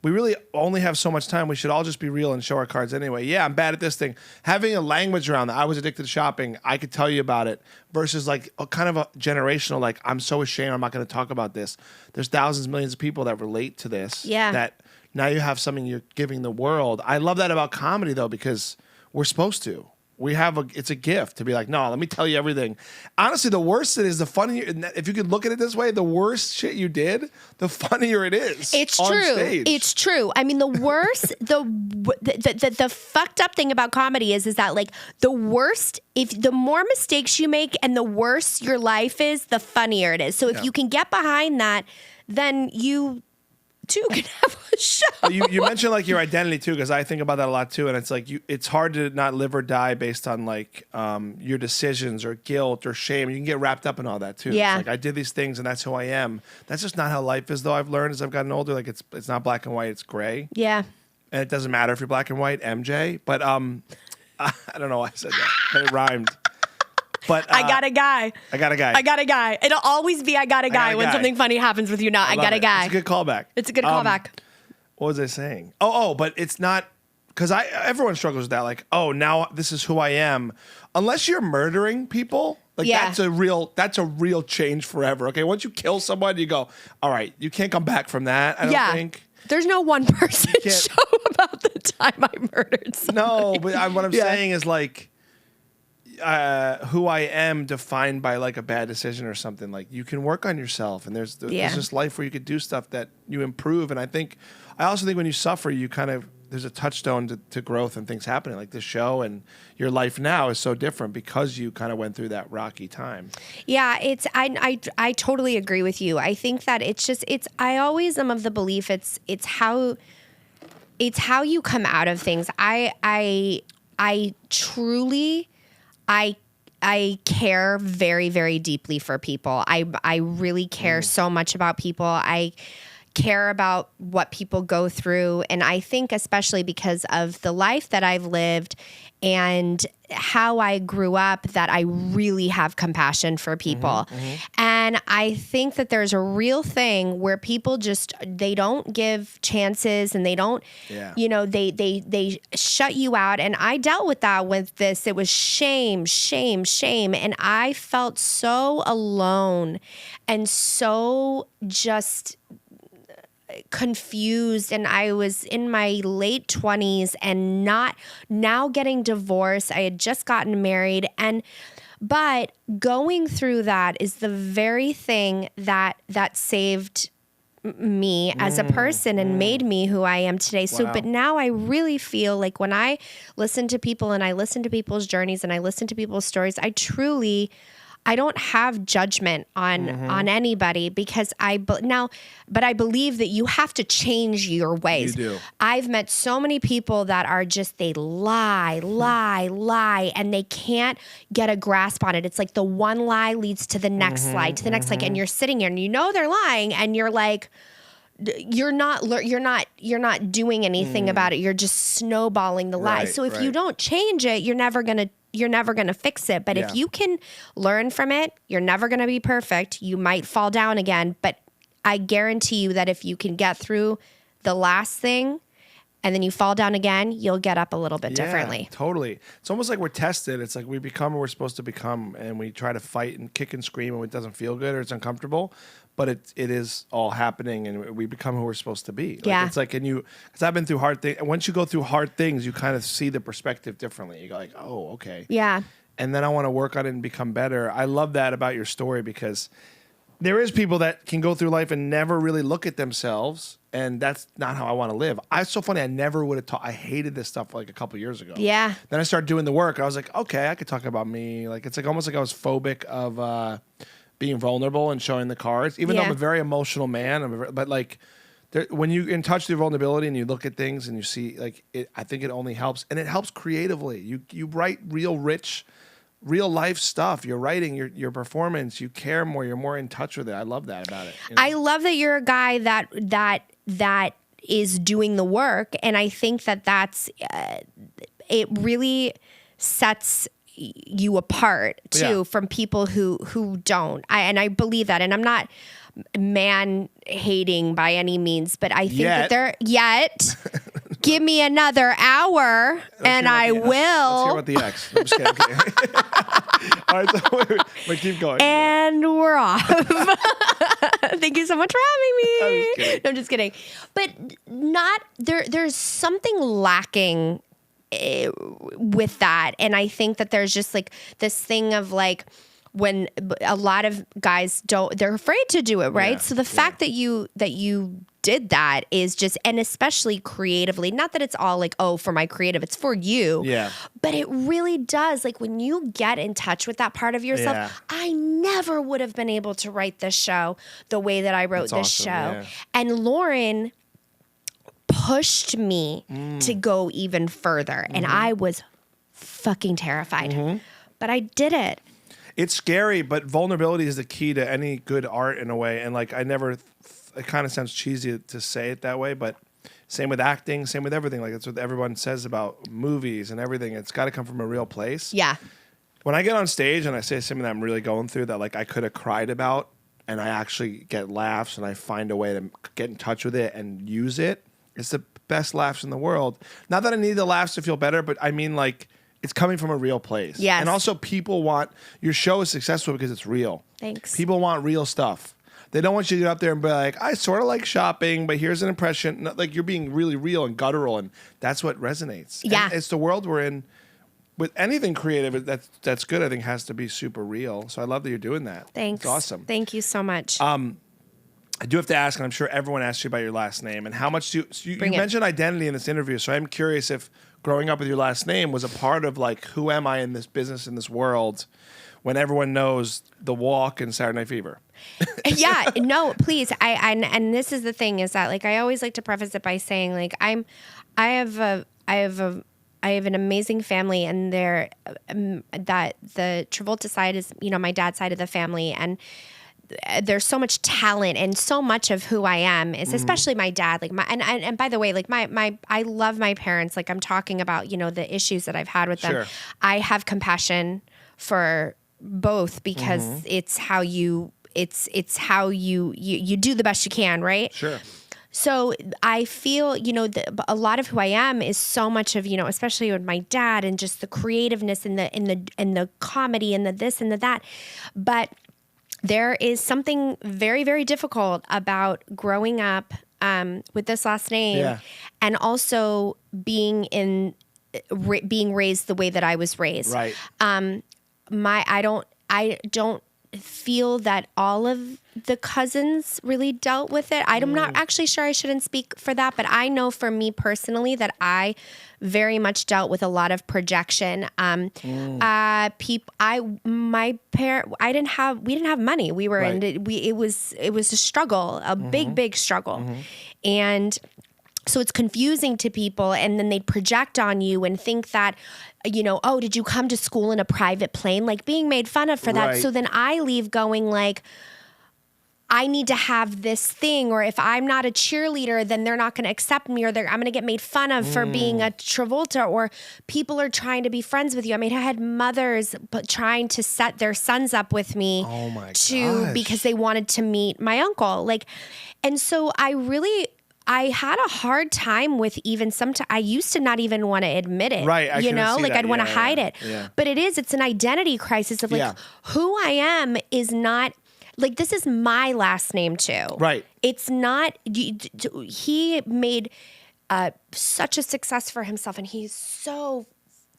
we really only have so much time. We should all just be real and show our cards anyway. Yeah, I'm bad at this thing. Having a language around that, I was addicted to shopping, I could tell you about it, versus like a kind of a generational, like, I'm so ashamed, I'm not going to talk about this. There's thousands, millions of people that relate to this. Yeah. That now you have something you're giving the world. I love that about comedy though, because we're supposed to. It's a gift to be like, no, let me tell you everything. Honestly, the worse it is, the funnier. If you could look at it this way, the worse shit you did, the funnier it is. It's on true. Stage. It's true. I mean, the worst, the fucked up thing about comedy is that like the worst, if the more mistakes you make and the worse your life is, the funnier it is. So if you can get behind that, then you too can have a show. You mentioned like your identity too, because I think about that a lot too, and it's like it's hard to not live or die based on like your decisions or guilt or shame. You can get wrapped up in all that too. Yeah. It's like I did these things and that's who I am. That's just not how life is though. I've learned as I've gotten older, like it's not black and white, it's gray. Yeah. And it doesn't matter if you're black and white, MJ. But I don't know why I said that, but it rhymed. But I got a guy. I got a guy. I got a guy. It'll always be I got a guy when something funny happens with you. Now I got a guy. It's a good callback. It's a good callback. What was I saying? But it's not, because everyone struggles with that. Like, oh, now this is who I am. Unless you're murdering people, like that's a real change forever. Okay, once you kill someone, you go, all right, you can't come back from that. I don't think. There's no one person show about the time I murdered someone. No, but what I'm saying is like, who I am defined by like a bad decision or something. Like you can work on yourself, and there's this life where you could do stuff that you improve. And I also think when you suffer, you kind of, there's a touchstone to growth and things happening. Like this show and your life now is so different because you kind of went through that rocky time. Yeah, I totally agree with you. I think that I always am of the belief it's how you come out of things. I truly. I care very, very deeply for people. I really care so much about people. I care about what people go through. And I think especially because of the life that I've lived and how I grew up, that I really have compassion for people. And I think that there's a real thing where people they don't give chances, and they don't, they shut you out. And I dealt with that with this. It was shame. And I felt so alone and so just confused, and I was in my late 20s and not now getting divorced. I had just gotten married, but going through that is the very thing that saved me as a person and made me who I am today. So, Wow. but now I really feel like when I listen to people and I listen to people's journeys and I listen to people's stories, I don't have judgment on anybody, because but I believe that you have to change your ways. You do. I've met so many people that are just, they lie, and they can't get a grasp on it. It's like the one lie leads to the next lie, to the next lie, and you're sitting here and you know they're lying, and you're like, you're not doing anything about it. You're just snowballing the lie. Right, So if you don't change it, you're never gonna fix it. But if you can learn from it, you're never gonna be perfect. You might fall down again, but I guarantee you that if you can get through the last thing and then you fall down again, you'll get up a little bit differently. Totally. It's almost like we're tested. It's like we become what we're supposed to become, and we try to fight and kick and scream, and it doesn't feel good or it's uncomfortable. But it is all happening, and we become who we're supposed to be. Like, it's like, because I've been through hard things. Once you go through hard things, you kind of see the perspective differently. You go like, oh, okay. Yeah. And then I want to work on it and become better. I love that about your story, because there is people that can go through life and never really look at themselves, and that's not how I want to live. It's so funny. I never would have taught. I hated this stuff like a couple years ago. Yeah. Then I started doing the work. I was like, okay, I could talk about me. Like, it's like almost like I was phobic of being vulnerable and showing the cards, even though I'm a very emotional man. But like, when you in touch with your vulnerability and you look at things and you see, like, I think it only helps, and it helps creatively. You write real rich, real life stuff. You're writing your performance. You care more. You're more in touch with it. I love that about it. You know? I love that you're a guy that is doing the work, and I think that's it really sets you apart too from people who don't. I believe that, and I'm not man hating by any means, but I think that they're give me another hour and I will. Let's hear about the X. I'm just kidding. All right, so wait, keep going. And we're off. Thank you so much for having me. I'm just kidding. No, I'm just kidding. But there's something lacking with that. And I think that there's just like this thing of like, when a lot of guys they're afraid to do it, right? Yeah, so the fact that you did that is just, and especially creatively, not that it's all like, oh, for my creative, it's for you. Yeah. But it really does. Like, when you get in touch with that part of yourself, I never would have been able to write this show the way that I wrote this show. Yeah. And Lauren pushed me to go even further. And I was fucking terrified. But I did it. It's scary, but vulnerability is the key to any good art in a way. And like, it kind of sounds cheesy to say it that way, but same with acting, same with everything. Like, that's what everyone says about movies and everything. It's got to come from a real place. Yeah. When I get on stage and I say something that I'm really going through that like I could have cried about, and I actually get laughs and I find a way to get in touch with it and use it, it's the best laughs in the world. Not that I need the laughs to feel better, but I mean, like, it's coming from a real place. Yes. And also, people want your show is successful because it's real. Thanks. People want real stuff. They don't want you to get up there and be like, I sort of like shopping, but here's an impression. No, like, you're being really real and guttural, and that's what resonates. Yeah. And it's the world we're in. With anything creative that's good, I think, has to be super real. So I love that you're doing that. Thanks. It's awesome. Thank you so much. I do have to ask, and I'm sure everyone asks you about your last name, and how much you mentioned identity in this interview. So I'm curious if growing up with your last name was a part of like, who am I in this business, in this world, when everyone knows The Walk and Saturday Night Fever? Yeah, no, please. And this is the thing, is that like, I always like to preface it by saying like, I have an amazing family, and that the Travolta side is, my dad's side of the family, and there's so much talent, and so much of who I am is, especially my dad. Like, and by the way, like I love my parents. Like, I'm talking about, the issues that I've had with them. Sure. I have compassion for both, because it's how you do the best you can, right? Sure. So I feel, a lot of who I am is so much of, especially with my dad, and just the creativeness and the comedy and the this and the that. But there is something very, very difficult about growing up with this last name, Yeah. and also being being raised the way that I was raised. Right. I don't feel that all of the cousins really dealt with it. I'm not actually sure, I shouldn't speak for that, but I know for me personally that I very much dealt with a lot of projection. We didn't have money. We were Right. it was a struggle, a big struggle. And so it's confusing to people, and then they'd project on you and think that, oh, did you come to school in a private plane? Like being made fun of for that. Right. So then I leave going like, I need to have this thing, or if I'm not a cheerleader, then they're not going to accept me, or I'm going to get made fun of for being a Travolta, or people are trying to be friends with you. I mean, I had mothers trying to set their sons up with me because they wanted to meet my uncle. And so I had a hard time with even I used to not even want to admit it. Right. I'd want to hide it. Yeah. But it's an identity crisis of who I am is not, this is my last name too. Right. It's not, he made such a success for himself, and he's so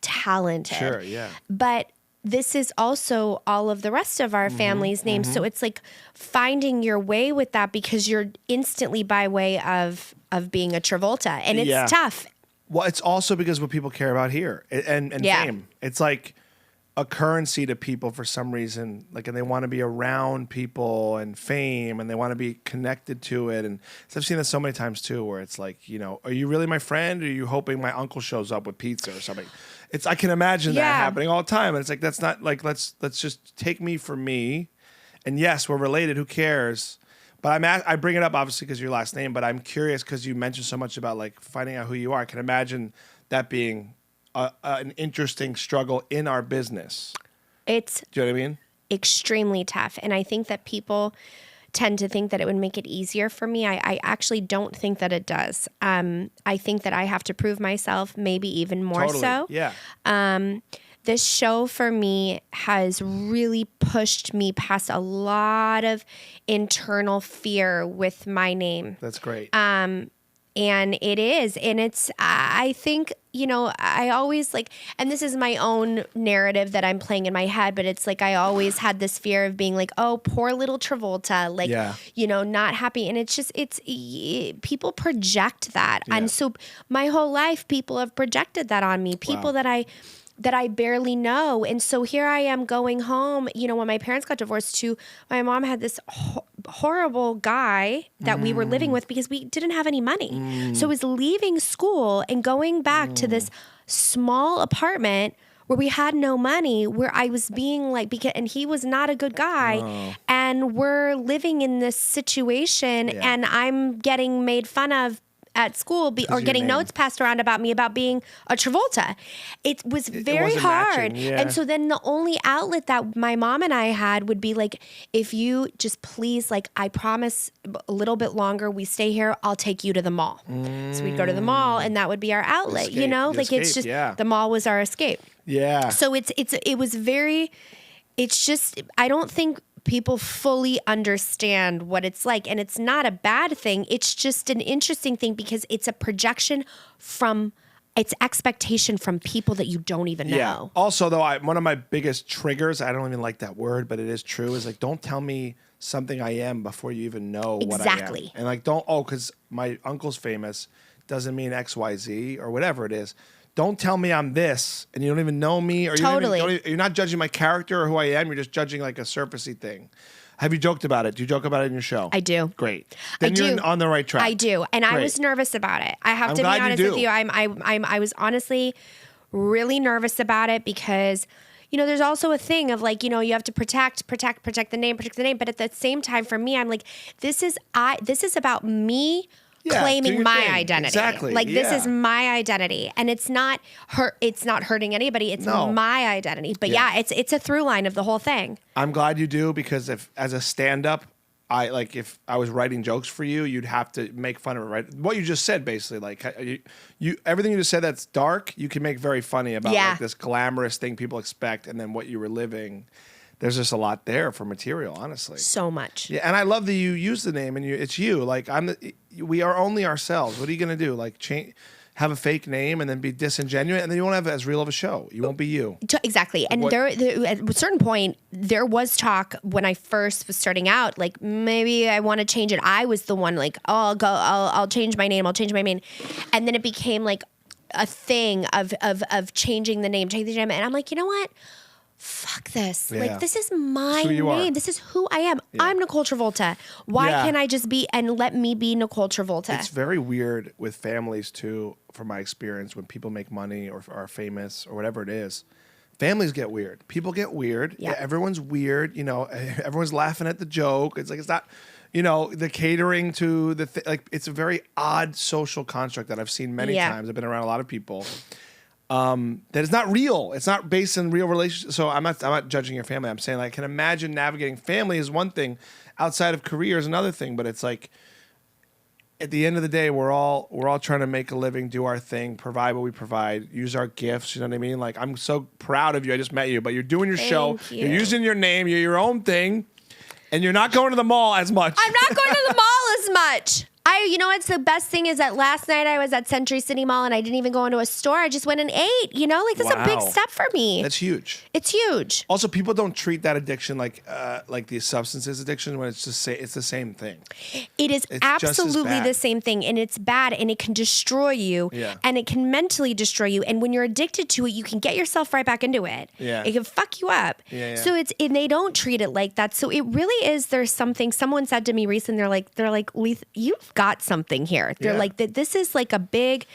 talented. Sure, yeah. But this is also all of the rest of our family's names. So it's like finding your way with that, because you're instantly by way of being a Travolta, and it's tough. Well, it's also because what people care about here and fame. It's like a currency to people for some reason, and they want to be around people and fame, and they want to be connected to it. And so I've seen this so many times too, where it's like, are you really my friend? Or are you hoping my uncle shows up with pizza or something? I can imagine that happening all the time. And it's like, that's not let's just take me for me. And yes, we're related. Who cares? But I bring it up obviously because your last name, but I'm curious because you mentioned so much about finding out who you are. I can imagine that being an interesting struggle in our business. Do you know what I mean? Extremely tough. And I think that people tend to think that it would make it easier for me. I actually don't think that it does. I think that I have to prove myself, maybe even more so. Yeah. This show for me has really pushed me past a lot of internal fear with my name. That's great. And it is. And I think, I always and this is my own narrative that I'm playing in my head, but it's I always had this fear of being oh, poor little Travolta, not happy. And it's just, people project that. Yeah. And so my whole life, people have projected that on me, people that I barely know. And so here I am going home, when my parents got divorced too, my mom had this horrible guy that we were living with because we didn't have any money. So I was leaving school and going back to this small apartment where we had no money, where I was being and he was not a good guy. And we're living in this situation and I'm getting made fun of at school or getting notes passed around about me about being a Travolta. It was very hard. And so then the only outlet that my mom and I had would be if you just please, I promise a little bit longer we stay here, I'll take you to the mall. So we'd go to the mall and that would be our outlet, it's just the mall was our escape. Yeah. So it was I don't think people fully understand what it's like. And it's not a bad thing. It's just an interesting thing because it's a projection it's expectation from people that you don't even know. Yeah. Also, though, one of my biggest triggers, I don't even like that word, but it is true, is don't tell me something I am before you even know what I am. Exactly. And because my uncle's famous doesn't mean XYZ or whatever it is. Don't tell me I'm this and you don't even know me, or you're not judging my character or who I am. You're just judging a surfacey thing. Have you joked about it? Do you joke about it in your show? I do. Great. Then you're on the right track. I do, and I was nervous about it. I have to be honest with you. I was honestly really nervous about it because there's also a thing of you have to protect the name. But at the same time, for me, I'm this is about me. Claiming my identity. Exactly. This is my identity. And it's not hurting anybody. It's my identity. But it's a through line of the whole thing. I'm glad you do, because as a stand-up, if I was writing jokes for you, you'd have to make fun of it, right? What you just said, basically, you everything you just said that's dark, you can make very funny about this glamorous thing people expect, and then what you were living. there's just a lot there for material, honestly. So much. Yeah, and I love that you use the name and it's you. Like we are only ourselves. What are you gonna do? Like have a fake name and then be disingenuous, and then you won't have as real of a show. You won't be you. Exactly. And there, at a certain point, there was talk when I first was starting out, like maybe I want to change it. I was the one like, oh, I'll change my name. I'll change my name. And then it became like a thing of changing the name, and I'm like, you know what? Fuck this. Yeah. Like, this is my who you are. name. This is who I am. Yeah. I'm Nicole Travolta. Why can't I just be, and let me be Nicole Travolta? It's very weird with families too, from my experience, when people make money or are famous or whatever it is. Families get weird. People get weird. Yeah. Everyone's weird. You know, everyone's laughing at the joke. It's like, it's not, you know, the catering to the, like, it's a very odd social construct that I've seen many times. I've been around a lot of people. That is not real. It's not based in real relationships. So I'm not judging your family. I'm saying, like, I can imagine navigating family is one thing, outside of career is another thing. But it's like, at the end of the day, we're all trying to make a living, do our thing, provide what we provide, use our gifts. You know what I mean? Like, I'm so proud of you. I just met you, but you're doing your show. You're using your name. You're your own thing, and you're not going to the mall as much. I'm not going to the mall as much. You know what's the best thing is that last night I was at Century City Mall and I didn't even go into a store. I just went and ate, you know, like that's a big step for me. That's huge. It's huge. Also, people don't treat that addiction like the substances addiction when it's just it's the same thing. It's absolutely the same thing, and it's bad, and it can destroy you, and it can mentally destroy you. And when you're addicted to it, you can get yourself right back into it. Yeah. It can fuck you up. Yeah. So and they don't treat it like that. So it really is. There's something. Someone said to me recently. They're like, you've got something here. They're like that. This is like a big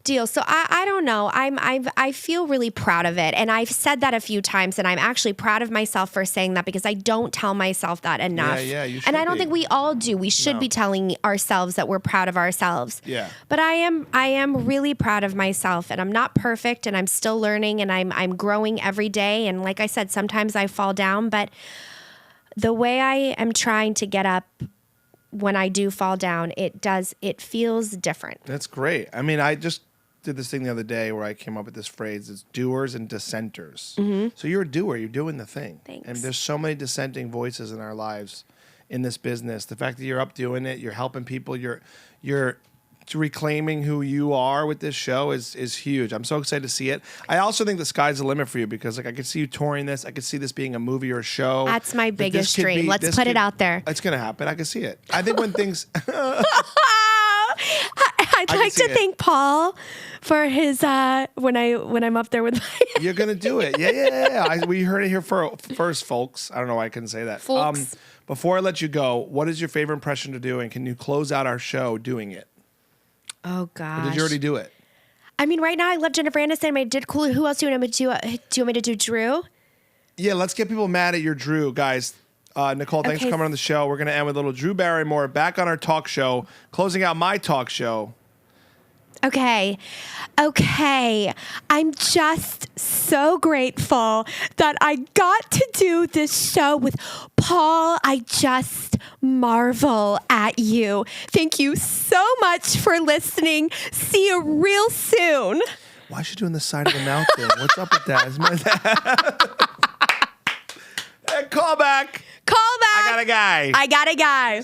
deal. So I don't know. I feel really proud of it, and I've said that a few times, and I'm actually proud of myself for saying that because I don't tell myself that enough. You should and I don't think we all do. We should be telling ourselves that we're proud of ourselves. Yeah. But I am really proud of myself, and I'm not perfect, and I'm still learning, and I'm growing every day. And like I said, sometimes I fall down, but the way I am trying to get up when I do fall down, it feels different. That's great. I mean, I just did this thing the other day where I came up with this phrase. It's doers and dissenters. Mm-hmm. So you're a doer. You're doing the thing. Thanks. And there's so many dissenting voices in our lives in this business. The fact that you're up doing it, you're helping people, you're reclaiming who you are with this show is huge. I'm so excited to see it. I also think the sky's the limit for you because like I could see you touring this. I could see this being a movie or a show. That's my biggest dream. Let's put it out there. It's going to happen. I can see it. I think when things... I'd like to thank Paul for his when I'm up there with my You're gonna do it. Yeah. We heard it here first, folks. I don't know why I couldn't say that. Folks. Before I let you go, what is your favorite impression to do, and can you close out our show doing it? Oh gosh. Or did you already do it? I mean, right now I love Jennifer Aniston. I did cool. Who else do you want me to do? Do you want me to do Drew? Yeah, let's get people mad at your Drew, guys. Nicole, thanks for coming on the show. We're going to end with a little Drew Barrymore back on our talk show, closing out my talk show. Okay. I'm just so grateful that I got to do this show with Paul. I just marvel at you. Thank you so much for listening. See you real soon. Why is she doing the side of the mouth thing? What's up with that? Is my Hey, call back. Call back. I got a guy.